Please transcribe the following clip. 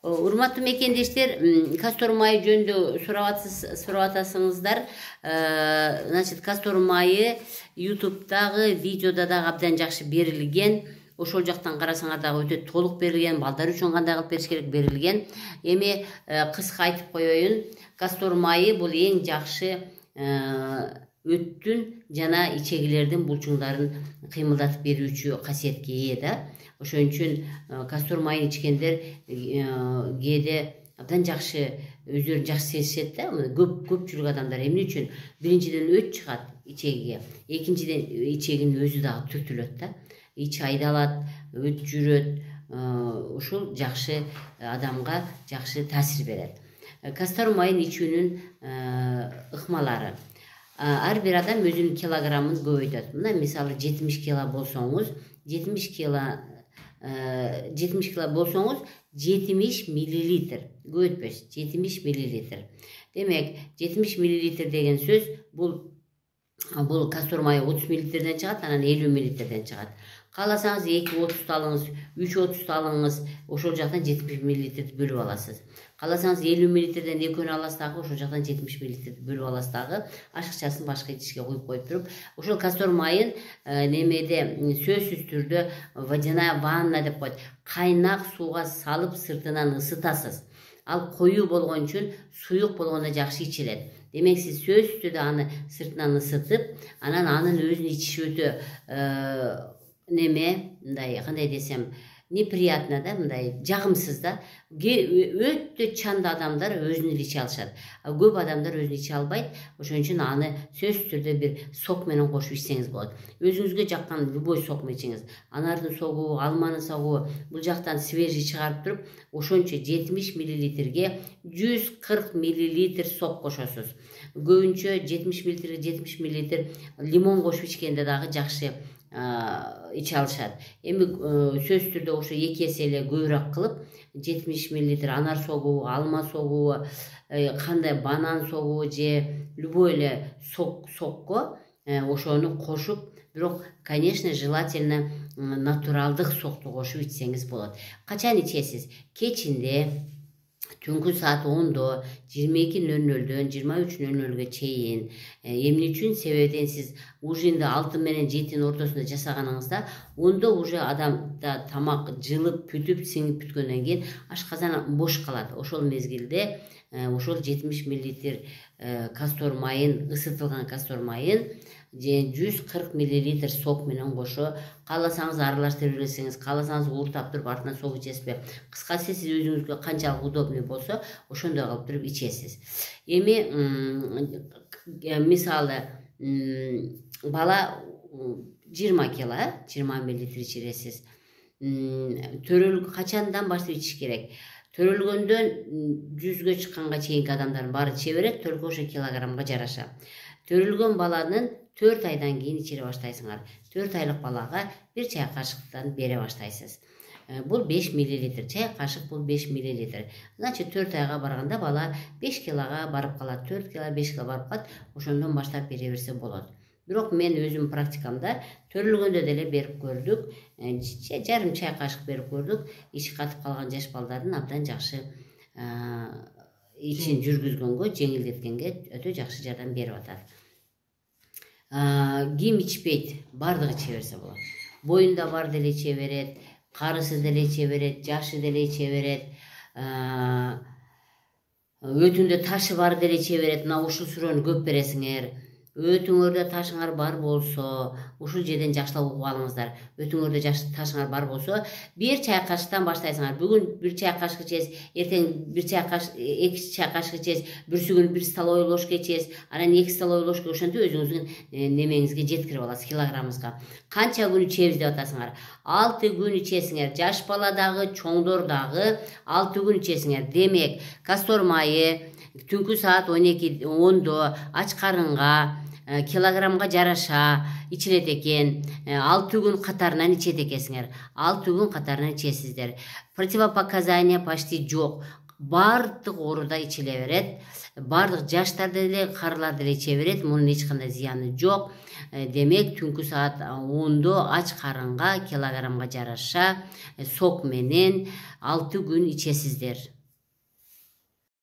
Урматтуу мекендештер, кастор майы жөнүндө сурап атасыңыздар. Значит, кастор майы YouTube'дагы видеода да абдан жакшы берилген. Ошол жактан карасаңар дагы өтө толук берилген, балдар үчүн кандай кылып бериш керек берилген. Эми кыска айтып коеюн, кастор майы бул эң жакшы өттүн жана ичегилердин булчуңдарын кыймылдатып берүүчү касиетке ээ да. Ошон үчүн кастор майын ичкендер кээде абдан жакшы өздөрүн жакшы сезишет да. Көпчүлүк адамдар эмне үчүн? Биринчиден өт чыгат ичегиге, экинчиден ичегинин өзү дагы түртүлөт да. Ич айдалат, өт жүрөт. Ушул жакшы адамга жакшы таасир берет. Кастор майын ичүүнүн ыкмалары. Ар бир адам өзүнүн килограммын көбөйтөт. Мына мисалы 70 кило болсоңуз, 70 кило болсоңуз 70 миллилитр көбөйтпөш, 70 миллилитр. Демек, 70 миллилитр деген сөз бул кастор майы 30 миллилитрден чыгат, анан 50 миллилитрден чыгат. Кааласаңыз 2,30 алыңыз, 3,30 алыңыз, ошол жактан 70 миллилитрди бөлүп аласыз. Кааласаңыз 50 миллилитрден экөөнү аласыз дагы, ошол жактан 70 миллилитрди бөлүп аласыз дагы. Ашыкчасын башка идишке куюп коюп туруп, ошол кастор майын немеде сөзсүз түрдө водяная ванна деп коет. Кайнак сууга салып сыртынан ысытасыз. Ал коюу болгон үчүн суюк болгондо жакшы ичилет. Демек, сиз сөзсүз түрдө аны сыртынан ысытып, анан анын өзүн ичиш өтө мындай кандай десем, неприятно да, мындай жагымсыз да. Өтө чанда адамдар өзүн иче алышат. Көп адамдар өзүн иче албайт. Ошон үчүн аны сөзсүз түрдө бир сок менен кошуп ичсеңиз болот. Өзүңүзгө жаккан любой сок ичиңиз. Анардын согу, алманын согу, бул жактан свежий чыгарып туруп, ошончо 70 миллилитрге 140 миллилитр сок кошосуз. Көбүнчө 70 миллилитрге 70 миллилитр лимон кошуп ичкенде дагы жакшы иче алышат. Эми сөзсүз түрдө ошо 2 эсе эле көбүрөөк кылып 70 миллилитр анар согу, алма согу, кандай банан согу же любой эле сокко ошону кошуп, бирок, конечно, желательно натуралдык сокту кошуп ичсеңиз болот. Качан ичесиз? Кечинде, түнкү саат 10-до, 22:00-дөн 23:00-га чейин. Эмне үчүн? Себебиден сиз ужинди 6 менен 7-нин ортосунда жасаганыңызда, ондо уже адамда тамак жылып, бүтүп, сиңип бүткөндөн кийин ашказан бош калат. Ошол мезгилде ошол 70 миллилитр кастор майын, ысытылган кастор майын 140 миллилитр сок менен кошо, кааласаңыз аралаштырып жиберсеңиз, кааласаңыз ууртап туруп артынан сок ичесизби. Кыскасы, сиз өзүңүзгө канчалык удобный болсо, ошондой кылып туруп ичесиз. Эми мисалы бала 20 кило, 20 миллилитр ичиресиз. Качандан баштап ичиш керек? Төрөлгөндөн 100гө чыкканга чейинки адамдардын баары иче берет, только ошо килограммга жараша. Төрөлгөн баланын 4 айдан кийин ичире баштайсыңар. 4 айлык балага 1 чай кашыктан бере баштайсыз. Бул 5 миллилитр, чай кашык бул 5 миллилитр. Значит, 4 айга барганда бала 5 килога барып калат, 4 кило, 5 кило барып калат, ошондон баштап бере берсе болот. Бирок мен өзүм практикамда төрөлгөндө деле берип көрдүк, жарым чай кашык берип көрдүк. Ичи катып калган жаш балдардын абдан жакшы ичин жүргүзгөнгө, жеңилдеткенге өтө жакшы жардам берип атат. Ким ичпейт, бардыгы иче берсе болот. Боюнда бар деле иче берет, карысы деле иче берет, жашы деле иче берет, өтүндө ташы бар деле иче берет. Мына ушул сүрөнү көп бересиңер. Өтүңөрдө ташыңар бар болсо, ушул жерден жакшылап угуп алыңыздар. Өтүңөрдө ташыңар бар болсо, 1 чай кашыктан баштайсыңар. Бүгүн 1 чай кашык ичесиз, эртең 1 чай кашык, 2 чай кашык ичесиз, бүрсү күнү 1 столовый ложка ичесиз, анан 2 столовый ложка, ошентип өзүңүздүн немеңизге жеткирип аласыз, килограммыңызга. Канча күн ичебиз деп атасыңар? 6 күн ичесиңер. Жаш бала дагы, чоңдор дагы 6 күн ичесиңер. Демек, кастор майы түнкү саат 12-10-до ач карынга килограммга жараша ичилет экен. 6 күн катарынан ичет экенсиңер. 6 күн катарынан ичесиздер. Противопоказания почти жок. бардык ооруда ичиле берет. Бардык жаштар деле, карылар деле иче берет. Мунун эч кандай зыяны жок. Демек түнкү саат 10-до ач карынга килограммга жараша сок менен 6 күн ичесиздер.